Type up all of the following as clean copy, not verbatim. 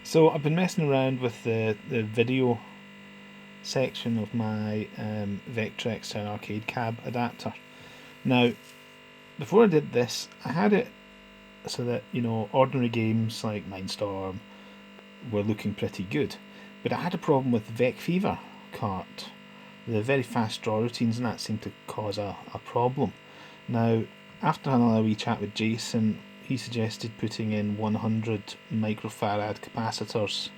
So I've been messing around with the video section of my Vectrex to an arcade cab adapter. Now, before I did this, I had it so that, ordinary games like Mindstorm were looking pretty good. But I had a problem with Vecfever cart. The very fast draw routines and that seemed to cause a problem. Now, after another wee chat with Jason, he suggested putting in 100 microfarad capacitors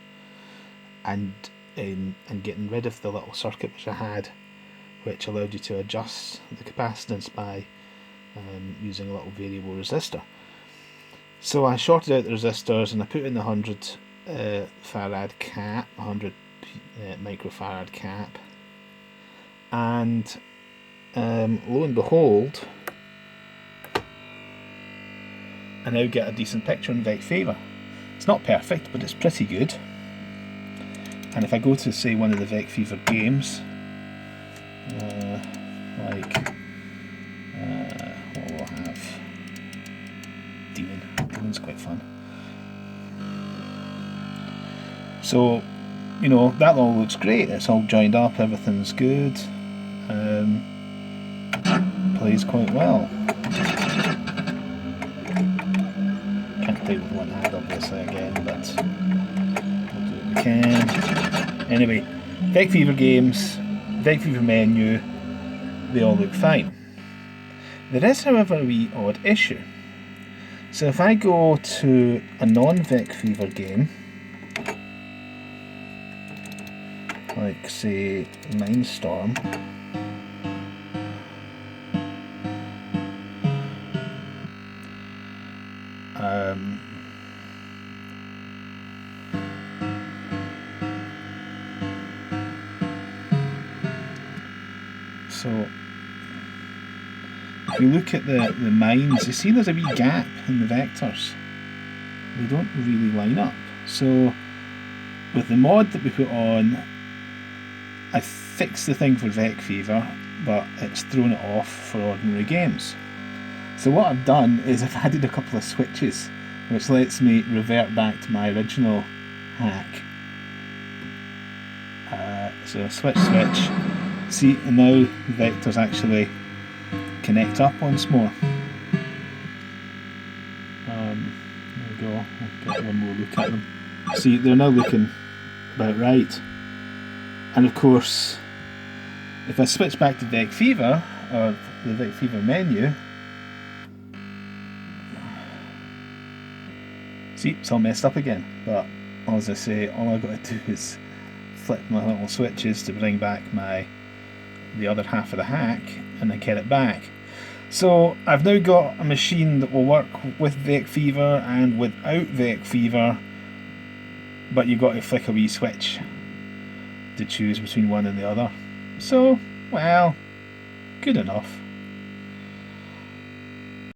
and getting rid of the little circuit which I had, which allowed you to adjust the capacitance by using a little variable resistor. So I shorted out the resistors and I put in the 100 farad cap, 100 microfarad cap, and lo and behold, I now get a decent picture in Vecfever. It's not perfect, but it's pretty good. And if I go to, say, one of the Vecfever games, what will I have? Demon. Demon's quite fun. So, that all looks great. It's all joined up, everything's good. Plays quite well. Can't play with one hand, obviously, again, but we'll do what we can. Anyway, Vecfever games, Vecfever menu, they all look fine. There is, however, a wee odd issue. So if I go to a non-Vecfever game, like say Mindstorm, so if you look at the mines, you see there's a wee gap in the vectors. They don't really line up. So with the mod that we put on, I fixed the thing for Vecfever, but it's thrown it off for ordinary games. So what I've done is I've added a couple of switches, which lets me revert back to my original hack. So switch. See, and now the vectors actually connect up once more. There we go. I'll get one more look at them. See, they're now looking about right. And of course, if I switch back to Vecfever, or the Vecfever menu, see, it's all messed up again. But as I say, all I've got to do is flip my little switches to bring back the other half of the hack, and then get it back. So I've now got a machine that will work with Vecfever and without Vecfever, but you've got to flick a wee switch to choose between one and the other. So, well, good enough.